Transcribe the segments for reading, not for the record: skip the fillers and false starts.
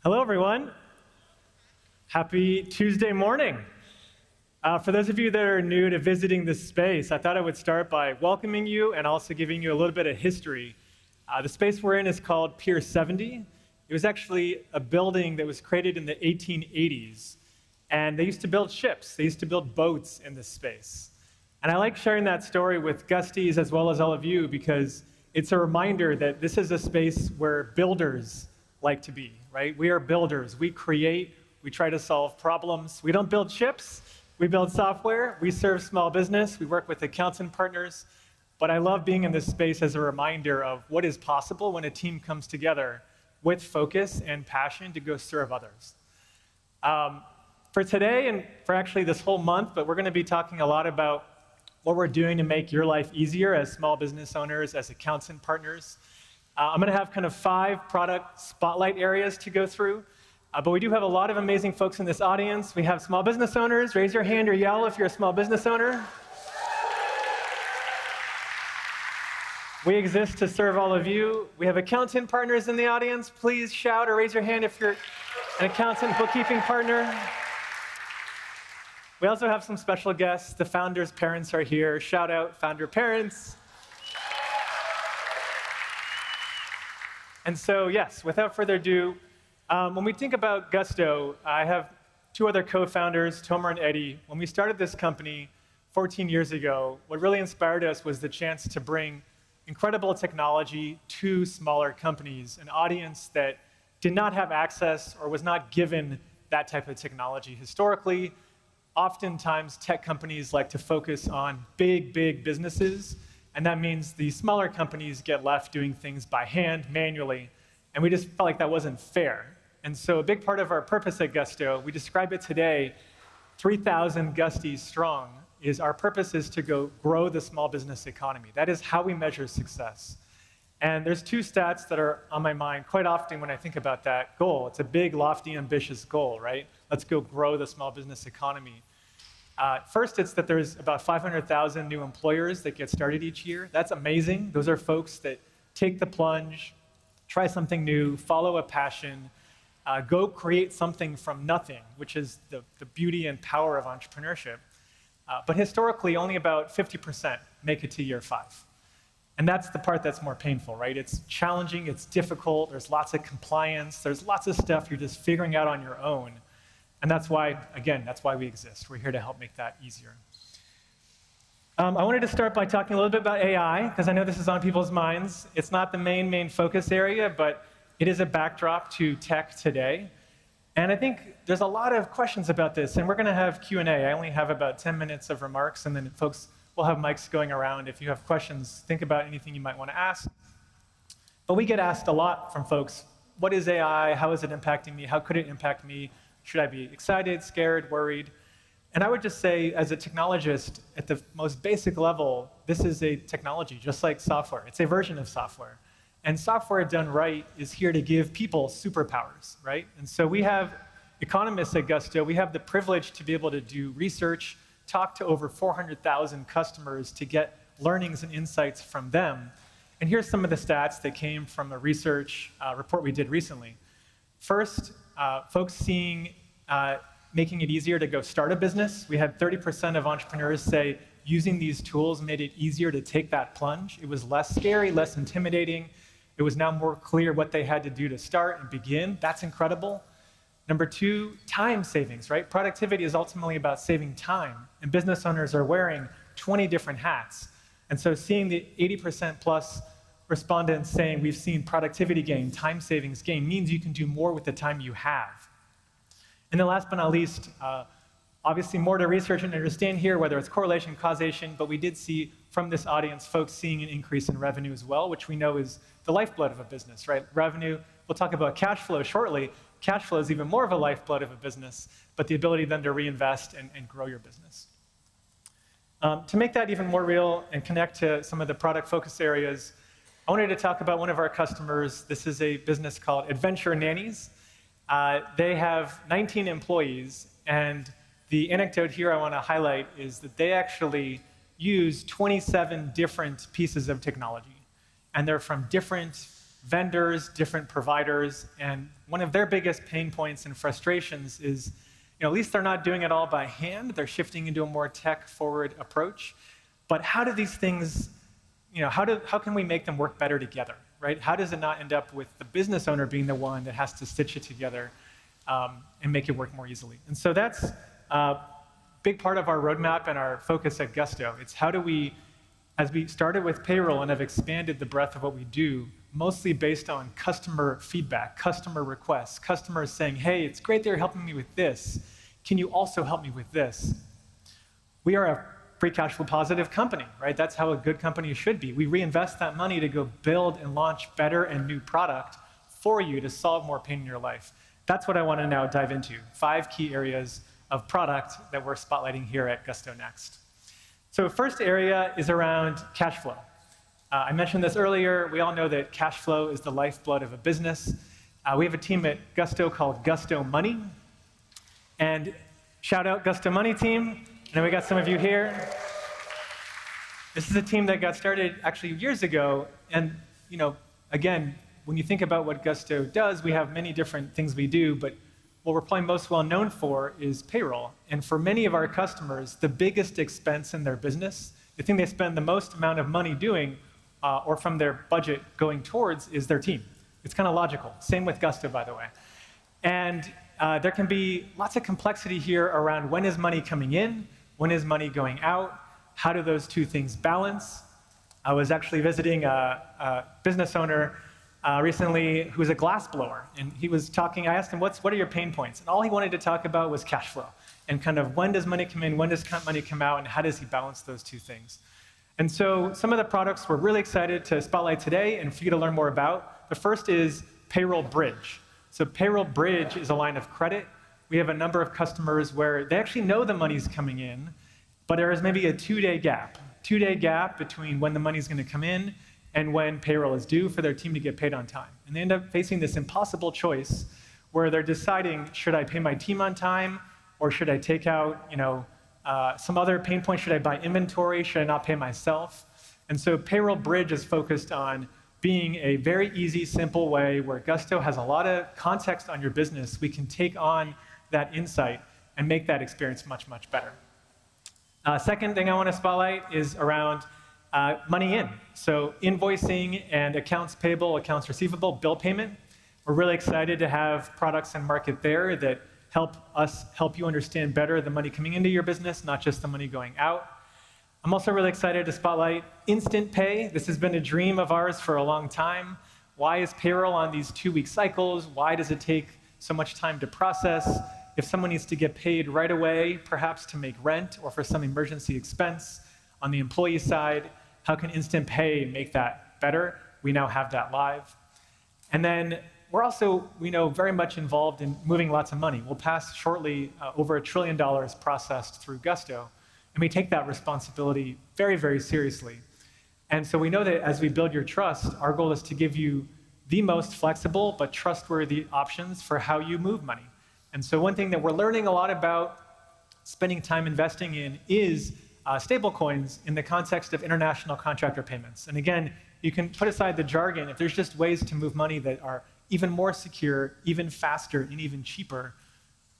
Hello, everyone. Happy Tuesday morning. For those of you that are new to visiting this space, I thought I would start by welcoming you and also giving you a little bit of history. The space we're in is called Pier 70. It was actually a building that was created in the 1880s, and they used to build ships. They used to build boats in this space. And I like sharing that story with Gusties as well as all of you because it's a reminder that this is a space where builders like to be, right? We are builders. We create, we try to solve problems. We don't build ships, we build software. We serve small business. We work with accountant partners. But I love being in this space as a reminder of what is possible when a team comes together with focus and passion to go serve others. For today and for actually this whole month, but we're going to be talking a lot about what we're doing to make your life easier as small business owners, as accountant partners. I'm going to have kind of 5 product spotlight areas to go through, but we do have a lot of amazing folks in this audience. We have small business owners. Raise your hand or yell if you're a small business owner. We exist to serve all of you. We have accountant partners in the audience. Please shout or raise your hand if you're an accountant, bookkeeping partner. We also have some special guests. The founders' parents are here. Shout out, founder parents. And so, yes, without further ado, when we think about Gusto, I have 2 other co-founders, Tomer and Eddie. When we started this company 14 years ago, what really inspired us was the chance to bring incredible technology to smaller companies, an audience that did not have access or was not given that type of technology. Historically, oftentimes tech companies like to focus on big businesses, and that means the smaller companies get left doing things by hand, manually, and we just felt like that wasn't fair. And so a big part of our purpose at Gusto, we describe it today, 3,000 Gusties strong, is our purpose is to go grow the small business economy. That is how we measure success. And there's 2 stats that are on my mind quite often when I think about that goal. It's a big, lofty, ambitious goal, right? Let's go grow the small business economy. First, it's that there's about 500,000 new employers that get started each year. That's amazing. Those are folks that take the plunge, try something new, follow a passion, go create something from nothing, which is the beauty and power of entrepreneurship. But historically, only about 50% make it to year 5. And that's the part that's more painful, right? It's challenging, it's difficult, there's lots of compliance, there's lots of stuff you're just figuring out on your own. And that's why, again, that's why we exist. We're here to help make that easier. I wanted to start by talking a little bit about AI, because I know this is on people's minds. It's not the main focus area, but it is a backdrop to tech today. And I think there's a lot of questions about this, and we're going to have Q&A. I only have about 10 minutes of remarks, and then folks will have mics going around. If you have questions, think about anything you might want to ask. But we get asked a lot from folks, what is AI? How is it impacting me? How could it impact me? Should I be excited, scared, worried? And I would just say, as a technologist, at the most basic level, this is a technology, just like software. It's a version of software. And software done right is here to give people superpowers, right? And so we have economists at Gusto. We have the privilege to be able to do research, talk to over 400,000 customers to get learnings and insights from them. And here's some of the stats that came from a research report we did recently. First, folks seeing making it easier to go start a business. We had 30% of entrepreneurs say using these tools made it easier to take that plunge. It was less scary, less intimidating. It was now more clear what they had to do to start and begin. That's incredible. Number 2, time savings, right? Productivity is ultimately about saving time, and business owners are wearing 20 different hats. And so seeing the 80% plus respondents saying we've seen productivity gain, time savings gain, means you can do more with the time you have. And then last but not least, obviously more to research and understand here, whether it's correlation, causation, but we did see from this audience folks seeing an increase in revenue as well, which we know is the lifeblood of a business, right? Revenue, we'll talk about cash flow shortly. Cash flow is even more of a lifeblood of a business, but the ability then to reinvest and grow your business. To make that even more real and connect to some of the product focus areas, I wanted to talk about one of our customers. This is a business called Adventure Nannies. They have 19 employees, and the anecdote here I want to highlight is that they actually use 27 different pieces of technology, and they're from different vendors, different providers, and one of their biggest pain points and frustrations is, at least they're not doing it all by hand. They're shifting into a more tech-forward approach. But how do these things, how can we make them work better together, right? How does it not end up with the business owner being the one that has to stitch it together and make it work more easily? And so that's a big part of our roadmap and our focus at Gusto. It's how do we, as we started with payroll and have expanded the breadth of what we do, mostly based on customer feedback, customer requests, customers saying, hey, it's great they're helping me with this. Can you also help me with this? We are a free cash flow positive company, right? That's how a good company should be. We reinvest that money to go build and launch better and new product for you to solve more pain in your life. That's what I want to now dive into. 5 key areas of product that we're spotlighting here at Gusto Next. So first area is around cash flow. I mentioned this earlier. We all know that cash flow is the lifeblood of a business. We have a team at Gusto called Gusto Money. And shout out Gusto Money team. I know we got some of you here. This is a team that got started actually years ago. And again, when you think about what Gusto does, we have many different things we do, but what we're probably most well known for is payroll. And for many of our customers, the biggest expense in their business, the thing they spend the most amount of money doing or from their budget going towards is their team. It's kind of logical. Same with Gusto, by the way. And there can be lots of complexity here around when is money coming in, when is money going out, how do those two things balance? I was actually visiting a business owner recently who was a glass blower, and he was talking, I asked him, what are your pain points? And all he wanted to talk about was cash flow, and kind of when does money come in, when does money come out, and how does he balance those two things? And so some of the products we're really excited to spotlight today and for you to learn more about. The first is Payroll Bridge. So Payroll Bridge is a line of credit. We have a number of customers where they actually know the money's coming in, but there is maybe a 2-day gap between when the money's going to come in and when payroll is due for their team to get paid on time. And they end up facing this impossible choice where they're deciding, should I pay my team on time, or should I take out some other pain point? Should I buy inventory? Should I not pay myself? And so Payroll Bridge is focused on being a very easy, simple way where Gusto has a lot of context on your business. We can take on that insight and make that experience much, much better. Second thing I want to spotlight is around money in. So invoicing and accounts payable, accounts receivable, bill payment. We're really excited to have products in market there that help you understand better the money coming into your business, not just the money going out. I'm also really excited to spotlight instant pay. This has been a dream of ours for a long time. Why is payroll on these 2-week cycles? Why does it take so much time to process? If someone needs to get paid right away, perhaps to make rent or for some emergency expense on the employee side, how can instant pay make that better? We now have that live. And then we're also, we know, very much involved in moving lots of money. We'll pass shortly over $1 trillion processed through Gusto, and we take that responsibility very, very seriously. And so we know that as we build your trust, our goal is to give you the most flexible but trustworthy options for how you move money. And so one thing that we're learning a lot about spending time investing in is stablecoins in the context of international contractor payments. And again, you can put aside the jargon. If there's just ways to move money that are even more secure, even faster, and even cheaper,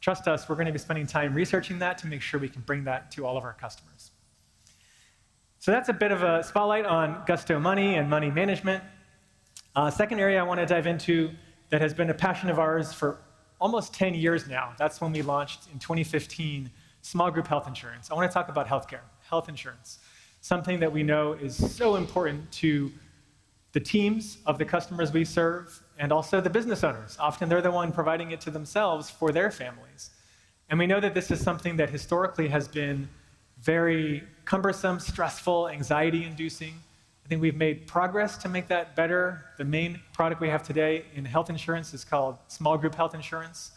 trust us, we're going to be spending time researching that to make sure we can bring that to all of our customers. So that's a bit of a spotlight on Gusto Money and money management. Second area I want to dive into that has been a passion of ours for almost 10 years now. That's when we launched in 2015 small group health insurance. I want to talk about healthcare, health insurance, something that we know is so important to the teams of the customers we serve and also the business owners. Often they're the one providing it to themselves for their families. And we know that this is something that historically has been very cumbersome, stressful, anxiety-inducing. I think we've made progress to make that better. The main product we have today in health insurance is called small group health insurance.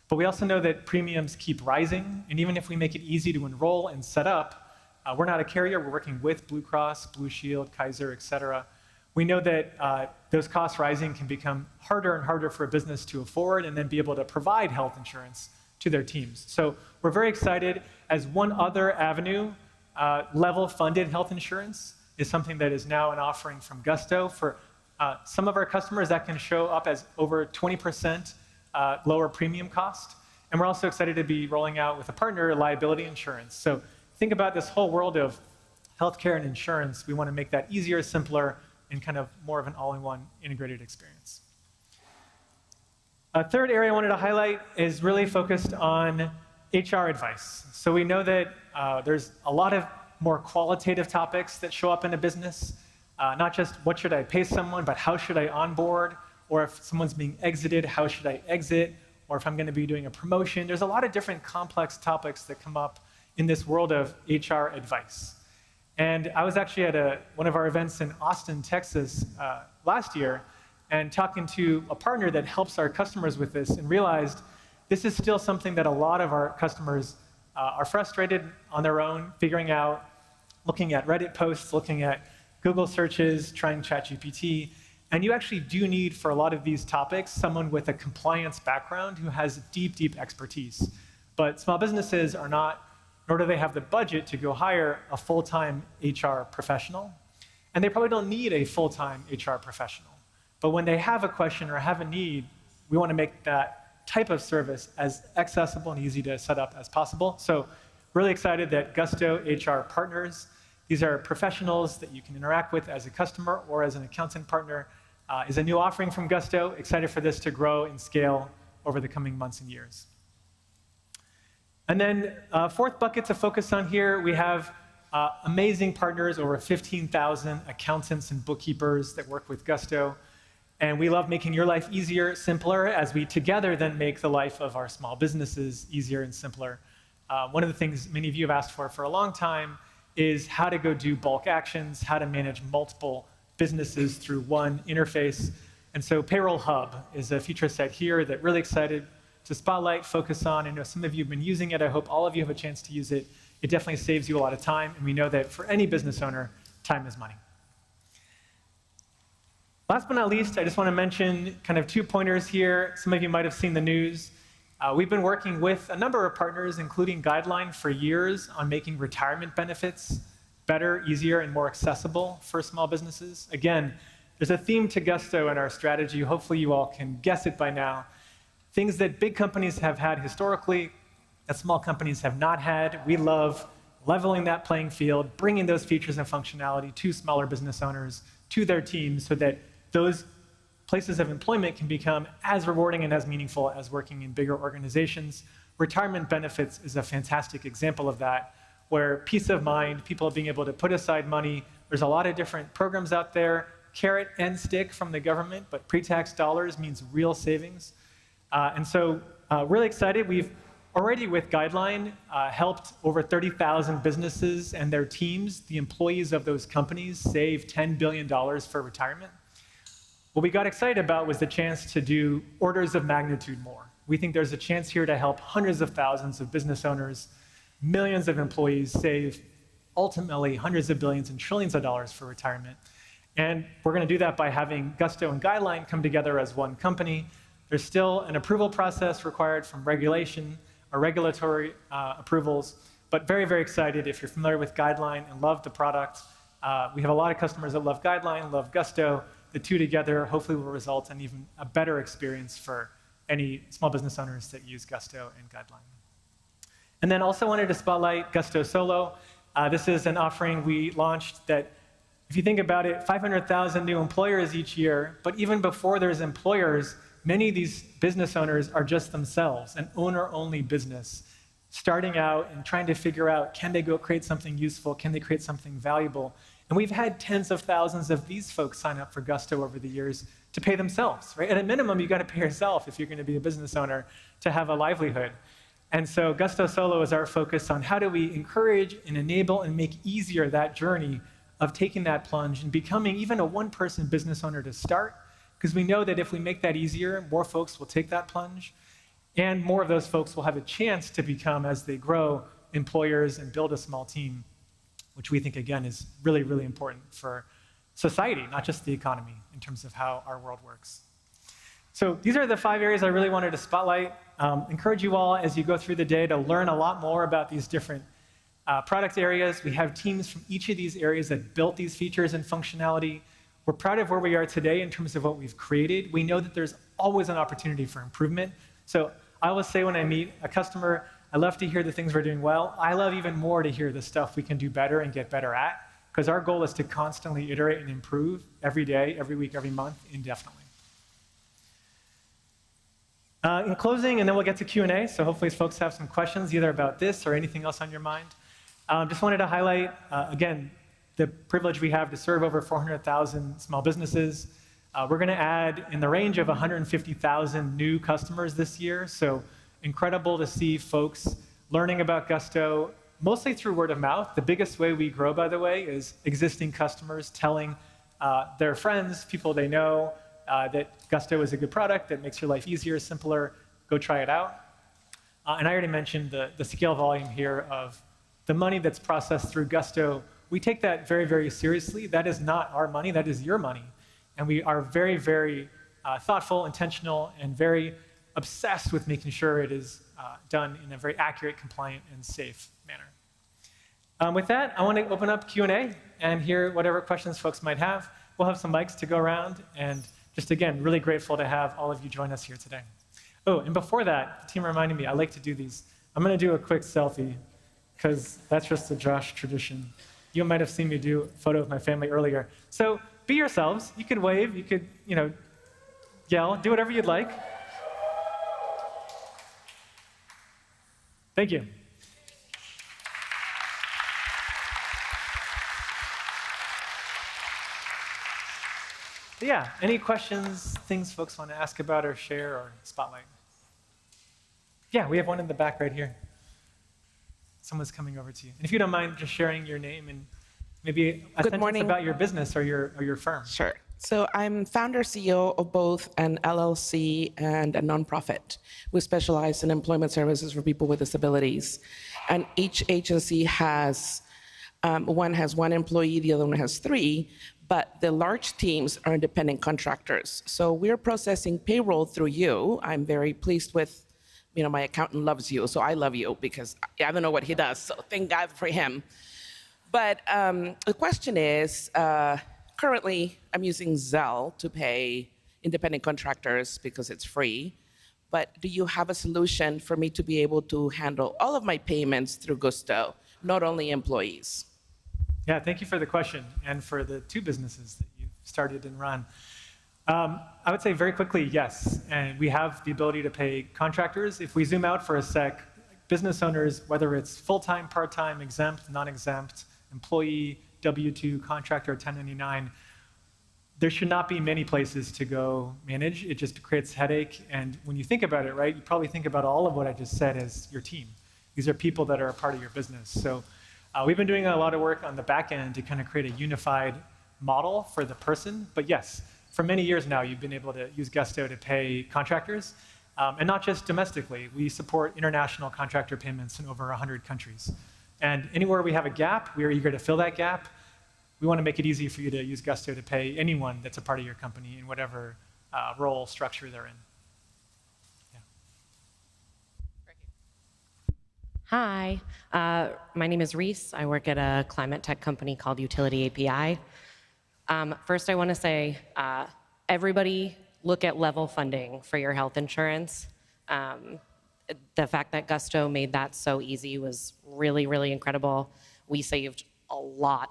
But we also know that premiums keep rising, and even if we make it easy to enroll and set up, we're not a carrier. We're working with Blue Cross, Blue Shield, Kaiser, et cetera. We know that those costs rising can become harder and harder for a business to afford and then be able to provide health insurance to their teams. So we're very excited. As one other avenue, level-funded health insurance is something that is now an offering from Gusto for Some of our customers, that can show up as over 20% lower premium cost. And we're also excited to be rolling out with a partner liability insurance. So think about this whole world of healthcare and insurance. We want to make that easier, simpler, and kind of more of an all-in-one integrated experience. A third area I wanted to highlight is really focused on HR advice. So we know that there's a lot of more qualitative topics that show up in a business, not just what should I pay someone, but how should I onboard, or if someone's being exited, how should I exit, or if I'm going to be doing a promotion. There's a lot of different complex topics that come up in this world of HR advice. And I was actually at one of our events in Austin, Texas last year, and talking to a partner that helps our customers with this, and realized this is still something that a lot of our customers are frustrated on their own, figuring out, looking at Reddit posts, looking at Google searches, trying ChatGPT. And you actually do need, for a lot of these topics, someone with a compliance background who has deep, deep expertise. But small businesses are not, nor do they have the budget to go hire a full-time HR professional. And they probably don't need a full-time HR professional. But when they have a question or have a need, we want to make that type of service as accessible and easy to set up as possible. So really excited that Gusto HR Partners, these are professionals that you can interact with as a customer or as an accountant partner, is a new offering from Gusto. Excited for this to grow and scale over the coming months and years. And then fourth bucket to focus on here, we have amazing partners, over 15,000 accountants and bookkeepers that work with Gusto. And we love making your life easier, simpler, as we together then make the life of our small businesses easier and simpler. One of the things many of you have asked for a long time is how to go do bulk actions, how to manage multiple businesses through one interface. And so Payroll Hub is a feature set here that really excited to spotlight, focus on. I know some of you have been using it. I hope all of you have a chance to use it. It definitely saves you a lot of time, and we know that for any business owner, time is money. Last but not least, I just want to mention kind of 2 pointers here. Some of you might have seen the news. We've been working with a number of partners, including Guideline, for years on making retirement benefits better, easier, and more accessible for small businesses. Again, there's a theme to Gusto in our strategy. Hopefully you all can guess it by now. Things that big companies have had historically, that small companies have not had. We love leveling that playing field, bringing those features and functionality to smaller business owners, to their teams, so that those places of employment can become as rewarding and as meaningful as working in bigger organizations. Retirement benefits is a fantastic example of that, where peace of mind, people being able to put aside money. There's a lot of different programs out there, carrot and stick from the government, but pre-tax dollars means real savings. And so really excited. We've already, with Guideline, helped over 30,000 businesses and their teams, the employees of those companies, save $10 billion for retirement. What we got excited about was the chance to do orders of magnitude more. We think there's a chance here to help hundreds of thousands of business owners, millions of employees save ultimately hundreds of billions and trillions of dollars for retirement. And we're going to do that by having Gusto and Guideline come together as one company. There's still an approval process required from regulation or regulatory approvals, but very, very excited. If you're familiar with Guideline and love the product, we have a lot of customers that love Guideline, love Gusto. The two together hopefully will result in even a better experience for any small business owners that use Gusto and Guideline. And then also wanted to spotlight Gusto Solo. This is an offering we launched that, if you think about it, 500,000 new employers each year, but even before there's employers, many of these business owners are just themselves, an owner-only business, starting out and trying to figure out, can they go create something useful? Can they create something valuable? And we've had tens of thousands of these folks sign up for Gusto over the years to pay themselves, right? At a minimum, you got to pay yourself if you're going to be a business owner to have a livelihood. And so Gusto Solo is our focus on how do we encourage and enable and make easier that journey of taking that plunge and becoming even a one-person business owner to start, because we know that if we make that easier, more folks will take that plunge, and more of those folks will have a chance to become, as they grow, employers and build a small team, which we think, again, is really, really important for society, not just the economy, in terms of how our world works. So these are the 5 areas I really wanted to spotlight. Encourage you all, as you go through the day, to learn a lot more about these different product areas. We have teams from each of these areas that built these features and functionality. We're proud of where we are today in terms of what we've created. We know that there's always an opportunity for improvement. So I will say when I meet a customer, I love to hear the things we're doing well. I love even more to hear the stuff we can do better and get better at, because our goal is to constantly iterate and improve every day, every week, every month, indefinitely. In closing, and then we'll get to Q&A, so hopefully folks have some questions either about this or anything else on your mind. Just wanted to highlight, again, the privilege we have to serve over 400,000 small businesses. We're going to add in the range of 150,000 new customers this year, so incredible to see folks learning about Gusto, mostly through word of mouth. The biggest way we grow, by the way, is existing customers telling their friends, people they know, that Gusto is a good product that makes your life easier, simpler. Go try it out. And I already mentioned the scale volume here of the money that's processed through Gusto. We take that very, very seriously. That is not our money, that is your money. And we are very, very thoughtful, intentional, and very obsessed with making sure it is done in a very accurate, compliant, and safe manner. With that, I want to open up Q&A and hear whatever questions folks might have. We'll have some mics to go around, and just again, really grateful to have all of you join us here today. Oh, and before that, the team reminded me, I like to do these. I'm going to do a quick selfie, because that's just a Josh tradition. You might have seen me do a photo of my family earlier. So be yourselves. You could wave, you could, yell, do whatever you'd like. Thank you. Yeah, any questions, things folks want to ask about or share or spotlight? Yeah, we have one in the back right here. Someone's coming over to you. And if you don't mind just sharing your name and maybe a sentence about your business or your firm. Sure. So I'm founder CEO of both an LLC and a nonprofit. We specialize in employment services for people with disabilities. And each agency has, one has one employee, the other one has three, but the large teams are independent contractors. So we're processing payroll through you. I'm very pleased with, my accountant loves you, so I love you because I don't know what he does, so thank God for him. But the question is, currently I'm using Zelle to pay independent contractors because it's free, but do you have a solution for me to be able to handle all of my payments through Gusto, not only employees? Yeah, thank you for the question and for the two businesses that you started and run. I would say very quickly, yes. And we have the ability to pay contractors. If we zoom out for a sec, business owners, whether it's full-time, part-time, exempt, non-exempt, employee, W-2, contractor, 1099, there should not be many places to go manage. It just creates headache. And when you think about it, right, you probably think about all of what I just said as your team. These are people that are a part of your business. So we've been doing a lot of work on the back end to kind of create a unified model for the person. But yes, for many years now, you've been able to use Gusto to pay contractors, and not just domestically. We support international contractor payments in over 100 countries. And anywhere we have a gap, we are eager to fill that gap. We want to make it easy for you to use Gusto to pay anyone that's a part of your company in whatever role, structure they're in. Hi, my name is Reese. I work at a climate tech company called Utility API. First, I want to say, everybody look at level funding for your health insurance. The fact that Gusto made that so easy was really, really incredible. We saved a lot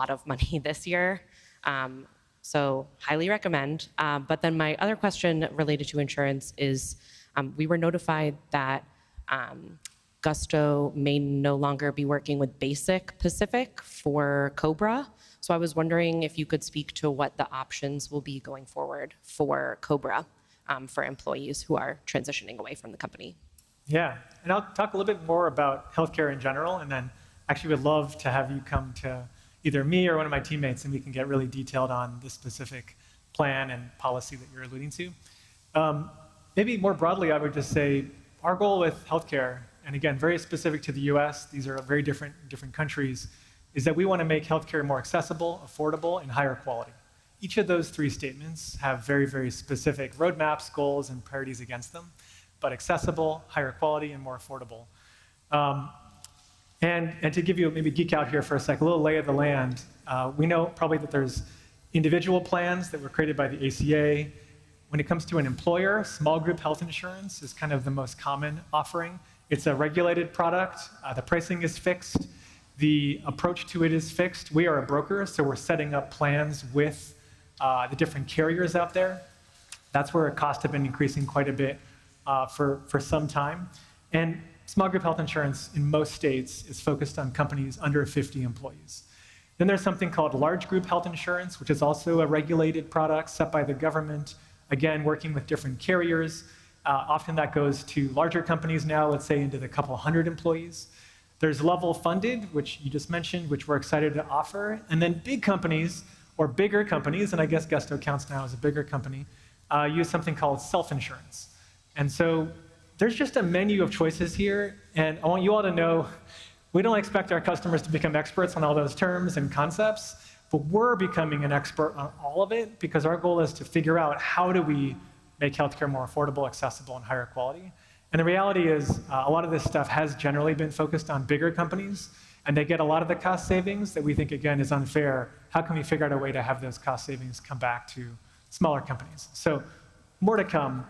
of money this year. So highly recommend. But then my other question related to insurance is, we were notified that Gusto may no longer be working with Basic Pacific for Cobra. So I was wondering if you could speak to what the options will be going forward for Cobra for employees who are transitioning away from the company. Yeah, and I'll talk a little bit more about healthcare in general, and then actually would love to have you come to either me or one of my teammates, and we can get really detailed on the specific plan and policy that you're alluding to. Maybe more broadly, I would just say our goal with healthcare, and again, very specific to the US, these are very different countries, is that we want to make healthcare more accessible, affordable, and higher quality. Each of those three statements have very, very specific roadmaps, goals, and priorities against them, but accessible, higher quality, and more affordable. And to give you, maybe geek out here for a sec, a little lay of the land, we know probably that there's individual plans that were created by the ACA. When it comes to an employer, small group health insurance is kind of the most common offering. It's a regulated product. The pricing is fixed. The approach to it is fixed. We are a broker, so we're setting up plans with the different carriers out there. That's where costs have been increasing quite a bit for some time. And small group health insurance in most states is focused on companies under 50 employees. Then there's something called large group health insurance, which is also a regulated product set by the government, again, working with different carriers. Often that goes to larger companies now, let's say into the couple hundred employees. There's level funded, which you just mentioned, which we're excited to offer. And then big companies, or bigger companies, and I guess Gusto counts now as a bigger company, use something called self-insurance. And so there's just a menu of choices here, and I want you all to know, we don't expect our customers to become experts on all those terms and concepts, but we're becoming an expert on all of it because our goal is to figure out how do we make healthcare more affordable, accessible, and higher quality. And the reality is a lot of this stuff has generally been focused on bigger companies, and they get a lot of the cost savings that we think, again, is unfair. How can we figure out a way to have those cost savings come back to smaller companies? So more to come.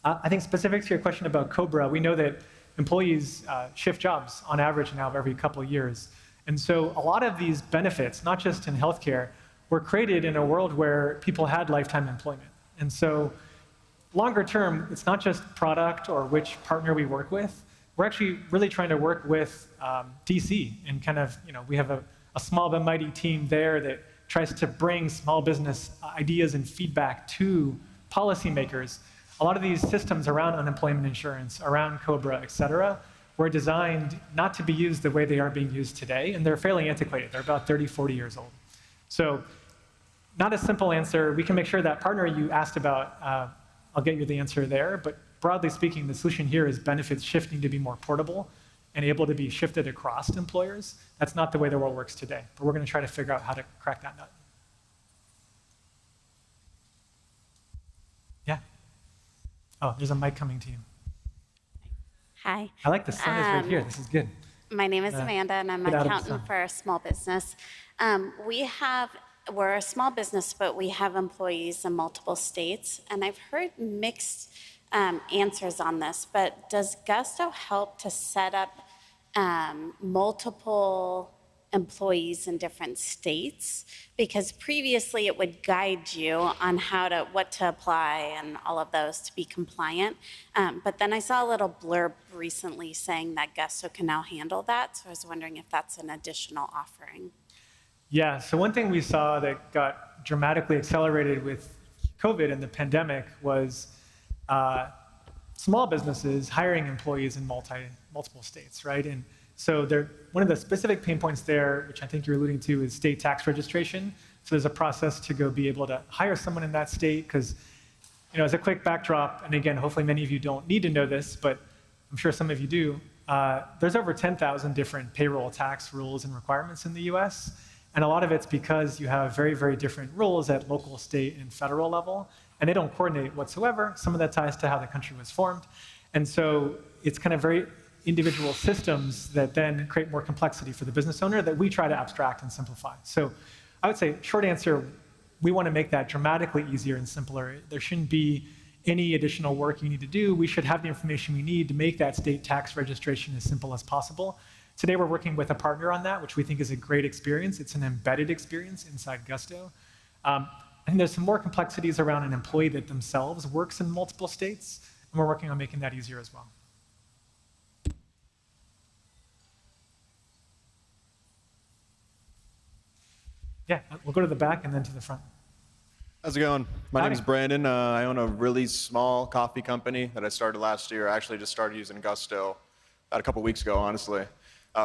I think specific to your question about COBRA, we know that employees shift jobs on average now every couple of years. And so a lot of these benefits, not just in healthcare, were created in a world where people had lifetime employment. And so longer term, it's not just product or which partner we work with. We're actually really trying to work with DC and kind of, we have a small but mighty team there that tries to bring small business ideas and feedback to policymakers. A lot of these systems around unemployment insurance, around COBRA, et cetera, were designed not to be used the way they are being used today, and they're fairly antiquated. They're about 30, 40 years old. So not a simple answer. We can make sure that partner you asked about, I'll get you the answer there, but broadly speaking, the solution here is benefits shifting to be more portable and able to be shifted across employers. That's not the way the world works today, but we're going to try to figure out how to crack that nut. Yeah. Oh, there's a mic coming to you. Hi. I like the sun is right here. This is good. My name is Amanda, and I'm an accountant for a small business. We're a small business, but we have employees in multiple states, and I've heard mixed answers on this, but does Gusto help to set up multiple employees in different states? Because previously it would guide you on what to apply and all of those to be compliant. But then I saw a little blurb recently saying that Gusto can now handle that. So I was wondering if that's an additional offering. Yeah, so one thing we saw that got dramatically accelerated with COVID and the pandemic was small businesses hiring employees in multiple states, right? And so one of the specific pain points there, which I think you're alluding to, is state tax registration. So there's a process to go be able to hire someone in that state because, as a quick backdrop, and again, hopefully many of you don't need to know this, but I'm sure some of you do, there's over 10,000 different payroll tax rules and requirements in the US. And a lot of it's because you have very, very different rules at local, state, and federal level, and they don't coordinate whatsoever. Some of that ties to how the country was formed. And so it's kind of very individual systems that then create more complexity for the business owner that we try to abstract and simplify. So I would say, short answer, we want to make that dramatically easier and simpler. There shouldn't be any additional work you need to do. We should have the information we need to make that state tax registration as simple as possible. Today, we're working with a partner on that, which we think is a great experience. It's an embedded experience inside Gusto. I think there's some more complexities around an employee that themselves works in multiple states, and we're working on making that easier as well. Yeah, we'll go to the back and then to the front. How's it going? My name is Brandon. I own a really small coffee company that I started last year. I actually just started using Gusto about a couple weeks ago, honestly,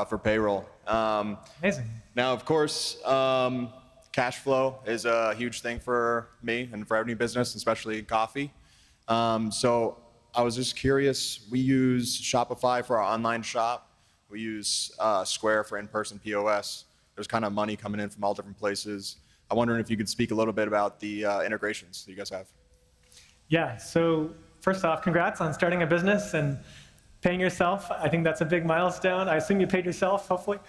for payroll. Amazing. Now, of course, cash flow is a huge thing for me and for every business, especially coffee. So I was just curious. We use Shopify for our online shop. We use Square for in-person POS. There's kind of money coming in from all different places. I'm wondering if you could speak a little bit about the integrations that you guys have. Yeah, so first off, congrats on starting a business and paying yourself. I think that's a big milestone. I assume you paid yourself, hopefully.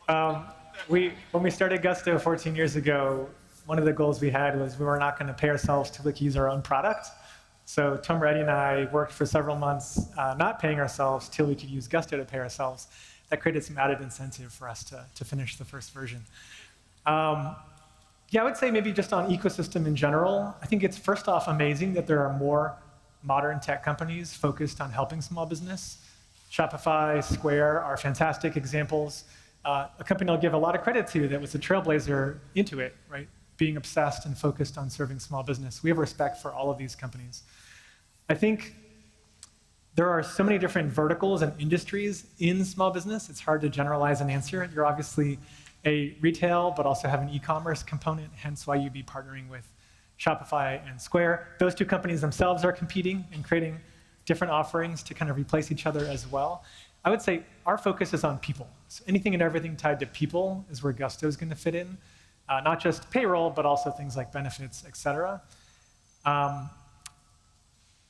When we started Gusto 14 years ago, one of the goals we had was we were not going to pay ourselves till we could use our own product. So Tomer, Eddie, and I worked for several months not paying ourselves till we could use Gusto to pay ourselves. That created some added incentive for us to finish the first version. Yeah, I would say maybe just on ecosystem in general, I think it's first off amazing that there are more modern tech companies focused on helping small business. Shopify, Square are fantastic examples. A company I'll give a lot of credit to that was a trailblazer into it, right? Being obsessed and focused on serving small business. We have respect for all of these companies. I think there are so many different verticals and industries in small business, it's hard to generalize an answer. You're obviously a retail, but also have an e-commerce component, hence why you'd be partnering with Shopify and Square. Those two companies themselves are competing and creating different offerings to kind of replace each other as well. I would say our focus is on people. So anything and everything tied to people is where Gusto is going to fit in. Not just payroll, but also things like benefits, et cetera.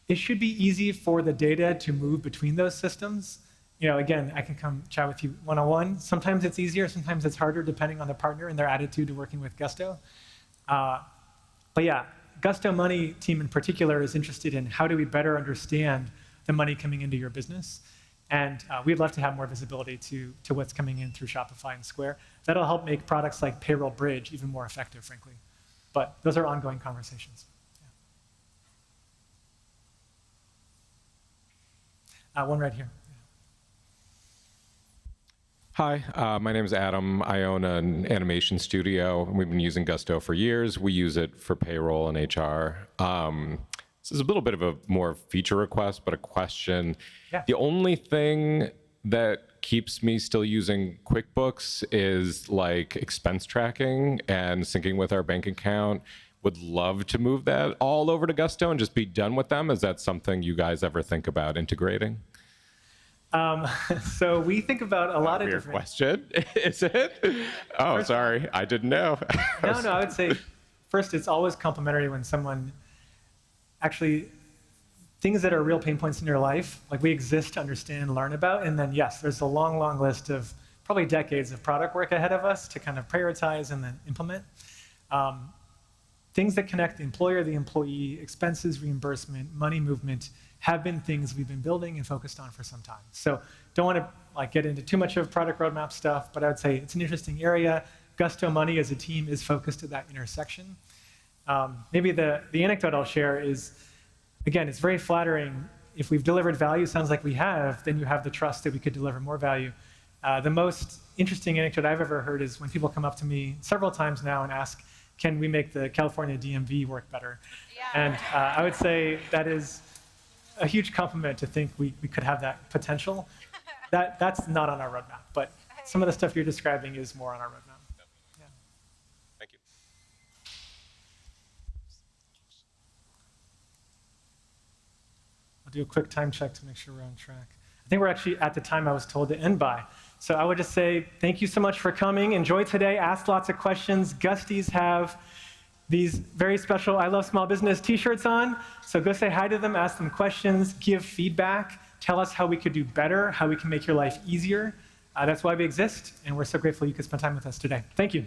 It should be easy for the data to move between those systems. You know, again, I can come chat with you one-on-one. Sometimes it's easier, sometimes it's harder, depending on the partner and their attitude to working with Gusto. But yeah, Gusto Money team in particular is interested in how do we better understand the money coming into your business. And we'd love to have more visibility to what's coming in through Shopify and Square. That'll help make products like Payroll Bridge even more effective, frankly. But those are ongoing conversations. Yeah. One right here. Hi, my name is Adam. I own an animation studio. We've been using Gusto for years. We use it for payroll and HR. This is a little bit of a more feature request, but a question. Yeah. The only thing that keeps me still using QuickBooks is like expense tracking and syncing with our bank account. Would love to move that all over to Gusto and just be done with them. Is that something you guys ever think about integrating? So we think about a lot of Weird different... question, is it? Oh, sorry, I didn't know. No, I would say, first, it's always complimentary when someone actually, things that are real pain points in your life, like we exist to understand and learn about, and then yes, there's a long, long list of probably decades of product work ahead of us to kind of prioritize and then implement. Things that connect the employer, the employee, expenses, reimbursement, money movement, have been things we've been building and focused on for some time. So don't want to get into too much of product roadmap stuff, but I would say it's an interesting area. Gusto Money as a team is focused at that intersection. Maybe the anecdote I'll share is, again, it's very flattering. If we've delivered value, sounds like we have, then you have the trust that we could deliver more value. The most interesting anecdote I've ever heard is when people come up to me several times now and ask, can we make the California DMV work better? Yeah. And I would say that is a huge compliment to think we could have that potential. That's not on our roadmap, but some of the stuff you're describing is more on our roadmap. Yeah. Thank you. I'll do a quick time check to make sure we're on track. I think we're actually at the time I was told to end by. So I would just say thank you so much for coming. Enjoy today. Ask lots of questions. Gusties have these very special I Love Small Business t-shirts on. So go say hi to them, ask them questions, give feedback, tell us how we could do better, how we can make your life easier. That's why we exist, and we're so grateful you could spend time with us today. Thank you.